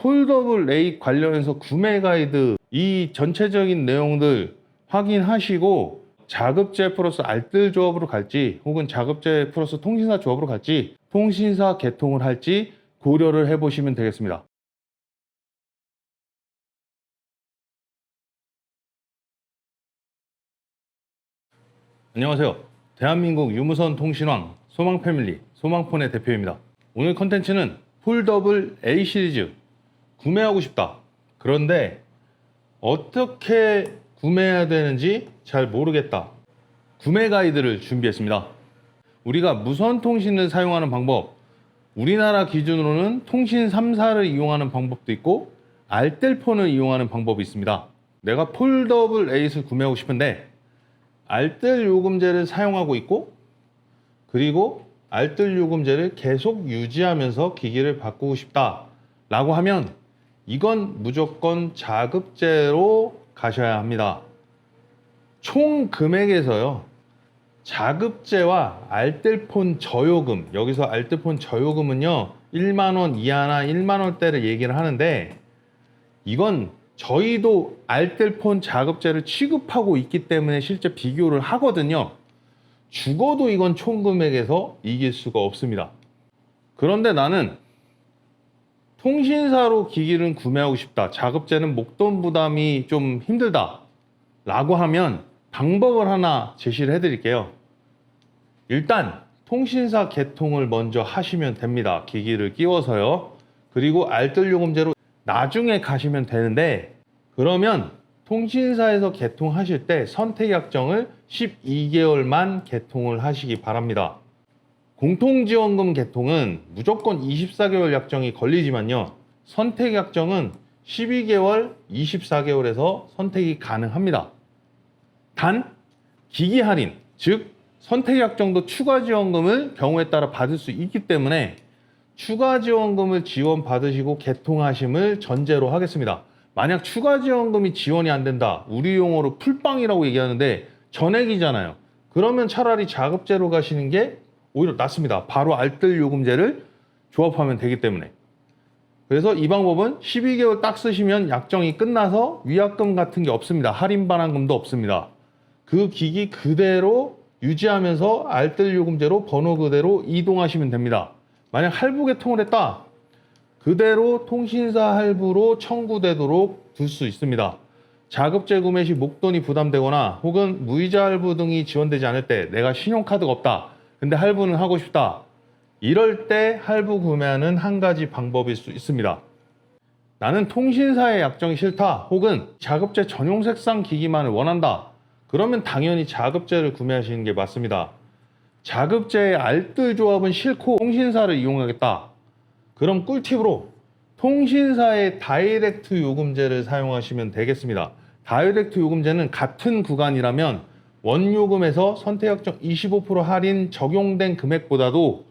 폴더블 A 관련해서 구매 가이드 이 전체적인 내용들 확인하시고 자급제 플러스 알뜰 조합으로 갈지 혹은 자급제 플러스 통신사 조합으로 갈지 통신사 개통을 할지 고려를 해보시면 되겠습니다. 안녕하세요. 대한민국 유무선 통신왕 소망패밀리 소망폰의 대표입니다. 오늘 컨텐츠는 폴더블 A 시리즈 구매하고 싶다. 그런데 어떻게 구매해야 되는지 잘 모르겠다. 구매 가이드를 준비했습니다. 우리가 무선 통신을 사용하는 방법, 우리나라 기준으로는 통신 3사를 이용하는 방법도 있고 알뜰폰을 이용하는 방법이 있습니다. 내가 폴더블 A를 구매하고 싶은데 알뜰 요금제를 사용하고 있고 그리고 알뜰 요금제를 계속 유지하면서 기기를 바꾸고 싶다 라고 하면 이건 무조건 자급제로 가셔야 합니다. 총 금액에서요, 자급제와 알뜰폰 저요금, 여기서 알뜰폰 저요금은요 1만원 이하나 1만원대를 얘기를 하는데, 이건 저희도 알뜰폰 자급제를 취급하고 있기 때문에 실제 비교를 하거든요. 죽어도 이건 총 금액에서 이길 수가 없습니다. 그런데 나는 통신사로 기기를 구매하고 싶다, 자급제는 목돈 부담이 좀 힘들다 라고 하면 방법을 하나 제시를 해 드릴게요. 일단 통신사 개통을 먼저 하시면 됩니다. 기기를 끼워서요. 그리고 알뜰 요금제로 나중에 가시면 되는데, 그러면 통신사에서 개통하실 때 선택약정을 12개월만 개통을 하시기 바랍니다. 공통지원금 개통은 무조건 24개월 약정이 걸리지만요, 선택약정은 12개월, 24개월에서 선택이 가능합니다. 단 기기 할인, 즉 선택약정도 추가지원금을 경우에 따라 받을 수 있기 때문에 추가지원금을 지원받으시고 개통하심을 전제로 하겠습니다. 만약 추가지원금이 지원이 안 된다, 우리 용어로 풀빵이라고 얘기하는데 전액이잖아요. 그러면 차라리 자급제로 가시는 게 오히려 낫습니다. 바로 알뜰 요금제를 조합하면 되기 때문에. 그래서 이 방법은 12개월 딱 쓰시면 약정이 끝나서 위약금 같은 게 없습니다. 할인 반환금도 없습니다. 그 기기 그대로 유지하면서 알뜰 요금제로 번호 그대로 이동하시면 됩니다. 만약 할부 개통을 했다, 그대로 통신사 할부로 청구되도록 둘 수 있습니다. 자급제 구매 시 목돈이 부담되거나 혹은 무이자 할부 등이 지원되지 않을 때, 내가 신용카드가 없다 근데 할부는 하고 싶다, 이럴 때 할부 구매하는 한 가지 방법일 수 있습니다. 나는 통신사의 약정이 싫다 혹은 자급제 전용 색상 기기만을 원한다, 그러면 당연히 자급제를 구매하시는 게 맞습니다. 자급제의 알뜰 조합은 싫고 통신사를 이용하겠다, 그럼 꿀팁으로 통신사의 다이렉트 요금제를 사용하시면 되겠습니다. 다이렉트 요금제는 같은 구간이라면 원요금에서 선택약정 25% 할인 적용된 금액보다도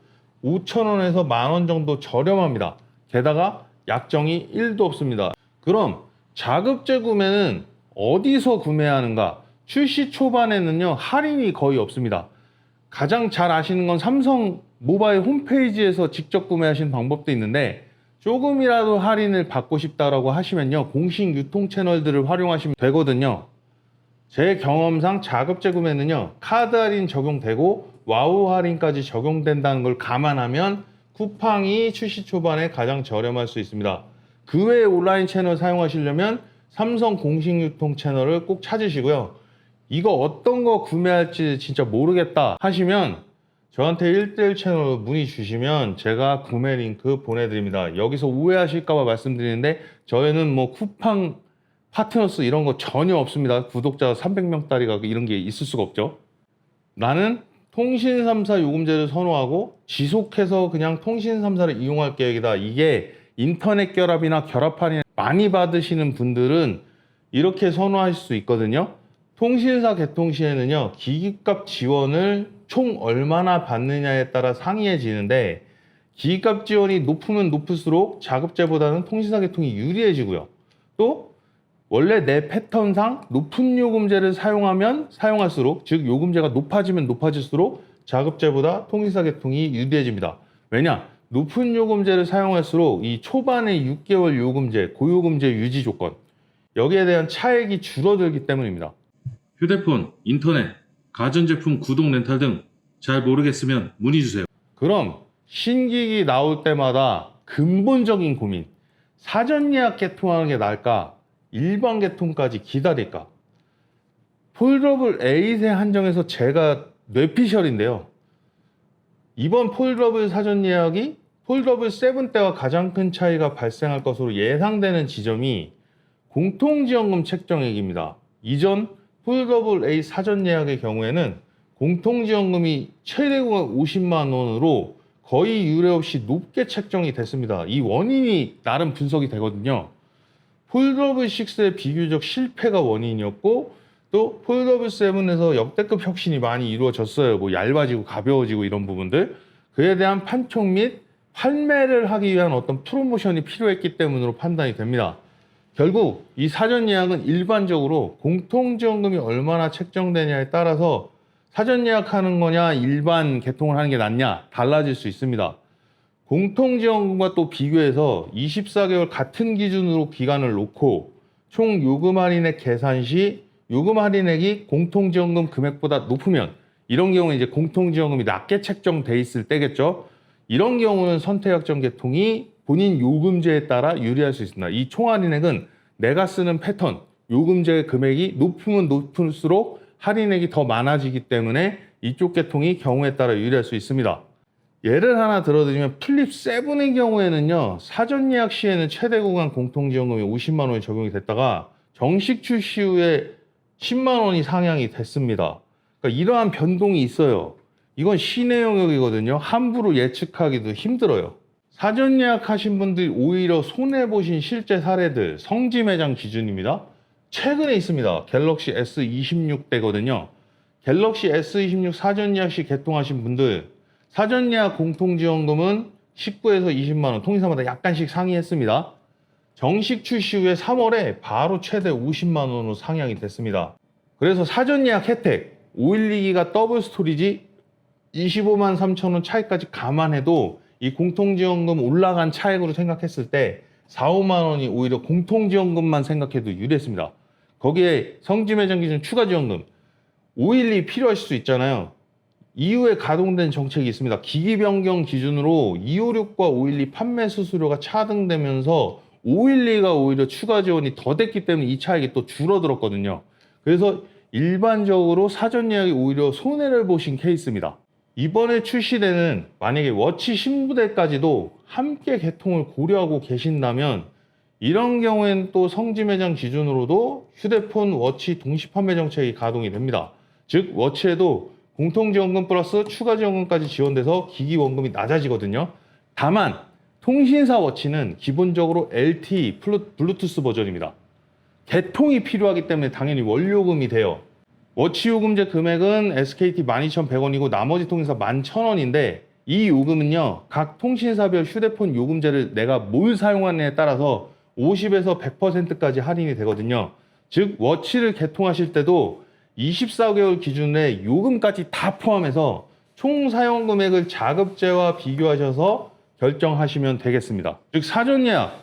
5,000원에서 만원 정도 저렴합니다. 게다가 약정이 1도 없습니다. 그럼 자급제 구매는 어디서 구매하는가? 출시 초반에는요 할인이 거의 없습니다. 가장 잘 아시는 건 삼성 모바일 홈페이지에서 직접 구매하시는 방법도 있는데, 조금이라도 할인을 받고 싶다라고 하시면요 공식 유통 채널들을 활용하시면 되거든요. 제 경험상 자급제 구매는요 카드 할인 적용되고 와우 할인까지 적용된다는 걸 감안하면 쿠팡이 출시 초반에 가장 저렴할 수 있습니다. 그 외에 온라인 채널 사용하시려면 삼성 공식 유통 채널을 꼭 찾으시고요. 이거 어떤 거 구매할지 진짜 모르겠다 하시면 저한테 1대1 채널로 문의 주시면 제가 구매 링크 보내드립니다. 여기서 오해하실까봐 말씀드리는데, 저희는 뭐 쿠팡 파트너스 이런 거 전혀 없습니다. 구독자 300명짜리가 이런 게 있을 수가 없죠. 나는 통신 3사 요금제를 선호하고 지속해서 그냥 통신 3사를 이용할 계획이다. 이게 인터넷 결합이나 결합 할인 많이 받으시는 분들은 이렇게 선호하실 수 있거든요. 통신사 개통 시에는요 기기값 지원을 총 얼마나 받느냐에 따라 상이해지는데, 기기값 지원이 높으면 높을수록 자급제보다는 통신사 개통이 유리해지고요. 또 원래 내 패턴상 높은 요금제를 사용하면 사용할수록, 즉 요금제가 높아지면 높아질수록 자급제보다 통신사 개통이 유리해집니다. 왜냐? 높은 요금제를 사용할수록 이 초반의 6개월 요금제, 고요금제 유지 조건, 여기에 대한 차액이 줄어들기 때문입니다. 휴대폰, 인터넷, 가전제품 구독 렌탈 등 잘 모르겠으면 문의 주세요. 그럼 신기기 나올 때마다 근본적인 고민, 사전 예약 개통하는 게 나을까? 일반 개통까지 기다릴까? 폴더블 8에 한정해서 제가 뇌피셜인데요. 이번 폴더블 사전 예약이 폴더블 7 때와 가장 큰 차이가 발생할 것으로 예상되는 지점이 공통지원금 책정액입니다. 이전 폴더블 8 사전 예약의 경우에는 공통지원금이 최대 구간 50만 원으로 거의 유례 없이 높게 책정이 됐습니다. 이 원인이 나름 분석이 되거든요. 폴더블 6의 비교적 실패가 원인이었고, 또 폴더블 7에서 역대급 혁신이 많이 이루어졌어요. 뭐 얇아지고 가벼워지고 이런 부분들. 그에 대한 판촉 및 판매를 하기 위한 어떤 프로모션이 필요했기 때문으로 판단이 됩니다. 결국 이 사전 예약은 일반적으로 공통지원금이 얼마나 책정되냐에 따라서 사전 예약하는 거냐 일반 개통을 하는 게 낫냐 달라질 수 있습니다. 공통지원금과 또 비교해서 24개월 같은 기준으로 기간을 놓고 총 요금 할인액 계산 시 요금 할인액이 공통지원금 금액보다 높으면, 이런 경우는 이제 공통지원금이 낮게 책정돼 있을 때겠죠. 이런 경우는 선택약정 개통이 본인 요금제에 따라 유리할 수 있습니다. 이 총 할인액은 내가 쓰는 패턴, 요금제 금액이 높으면 높을수록 할인액이 더 많아지기 때문에 이쪽 계통이 경우에 따라 유리할 수 있습니다. 예를 하나 들어드리면 플립 7의 경우에는요, 사전 예약 시에는 최대 구간 공통지원금이 50만 원이 적용이 됐다가 정식 출시 후에 10만 원이 상향이 됐습니다. 그러니까 이러한 변동이 있어요. 이건 시내 영역이거든요. 함부로 예측하기도 힘들어요. 사전 예약하신 분들이 오히려 손해보신 실제 사례들, 성지 매장 기준입니다. 최근에 있습니다. 갤럭시 S26대거든요. 갤럭시 S26 사전 예약 시 개통하신 분들, 사전 예약 공통지원금은 19에서 20만 원, 통신사마다 약간씩 상이했습니다. 정식 출시 후에 3월에 바로 최대 50만 원으로 상향이 됐습니다. 그래서 사전 예약 혜택, 512기가 더블 스토리지 25만 3천 원 차이까지 감안해도 이 공통지원금 올라간 차액으로 생각했을 때 4, 5만 원이 오히려 공통지원금만 생각해도 유리했습니다. 거기에 성지 매장 기준 추가 지원금, 512 필요하실 수 있잖아요. 이후에 가동된 정책이 있습니다. 기기 변경 기준으로 256과 512 판매 수수료가 차등되면서 512가 오히려 추가 지원이 더 됐기 때문에 이 차익이 또 줄어들었거든요. 그래서 일반적으로 사전 예약이 오히려 손해를 보신 케이스입니다. 이번에 출시되는 만약에 워치 신부대까지도 함께 개통을 고려하고 계신다면, 이런 경우에는 또 성지 매장 기준으로도 휴대폰 워치 동시 판매 정책이 가동이 됩니다. 즉 워치에도 공통지원금 플러스 추가 지원금까지 지원돼서 기기 원금이 낮아지거든요. 다만 통신사 워치는 기본적으로 LTE 블루투스 버전입니다. 개통이 필요하기 때문에 당연히 원료금이 돼요. 워치 요금제 금액은 SKT 12,100원이고 나머지 통신사 11,000원인데, 이 요금은요 각 통신사별 휴대폰 요금제를 내가 뭘 사용하느냐에 따라서 50에서 100%까지 할인이 되거든요. 즉 워치를 개통하실 때도 24개월 기준에 요금까지 다 포함해서 총 사용 금액을 자급제와 비교하셔서 결정하시면 되겠습니다. 즉 사전 예약,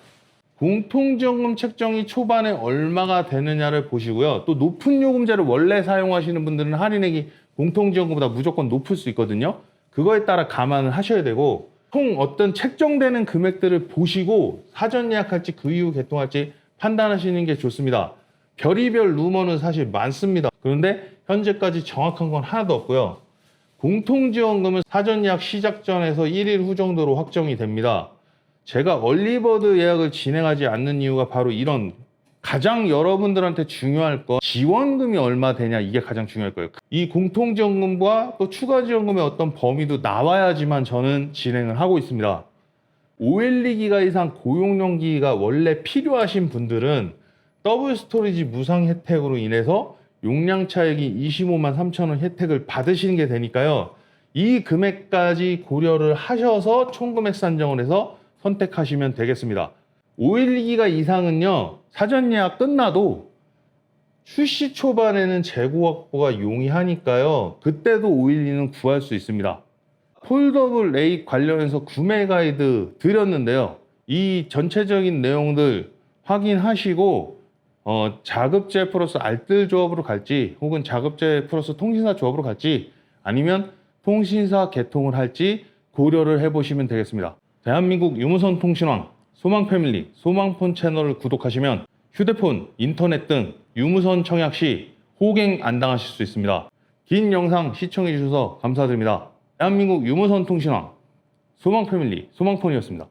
공통지원금 책정이 초반에 얼마가 되느냐를 보시고요. 또 높은 요금제를 원래 사용하시는 분들은 할인액이 공통지원금보다 무조건 높을 수 있거든요. 그거에 따라 감안을 하셔야 되고, 총 어떤 책정되는 금액들을 보시고 사전 예약할지 그 이후 개통할지 판단하시는 게 좋습니다. 별의별 루머는 사실 많습니다. 그런데 현재까지 정확한 건 하나도 없고요. 공통지원금은 사전 예약 시작 전에서 1일 후 정도로 확정이 됩니다. 제가 얼리버드 예약을 진행하지 않는 이유가 바로 이런, 가장 여러분들한테 중요할 거 지원금이 얼마 되냐, 이게 가장 중요할 거예요. 이 공통지원금과 또 추가 지원금의 어떤 범위도 나와야지만 저는 진행을 하고 있습니다. 512기가 이상 고용량 기기가 원래 필요하신 분들은 더블 스토리지 무상 혜택으로 인해서 용량 차액이 25만 3천 원 혜택을 받으시는 게 되니까요. 이 금액까지 고려를 하셔서 총 금액 산정을 해서 선택하시면 되겠습니다. 512기가 이상은요, 사전 예약 끝나도 출시 초반에는 재고 확보가 용이하니까요. 그때도 512는 구할 수 있습니다. 폴더블 8 관련해서 구매 가이드 드렸는데요. 이 전체적인 내용들 확인하시고 자급제 플러스 알뜰 조합으로 갈지 혹은 자급제 플러스 통신사 조합으로 갈지 아니면 통신사 개통을 할지 고려를 해보시면 되겠습니다. 대한민국 유무선 통신왕 소망패밀리 소망폰 채널을 구독하시면 휴대폰, 인터넷 등 유무선 청약 시 호갱 안 당하실 수 있습니다. 긴 영상 시청해 주셔서 감사드립니다. 대한민국 유무선 통신왕 소망패밀리 소망폰이었습니다.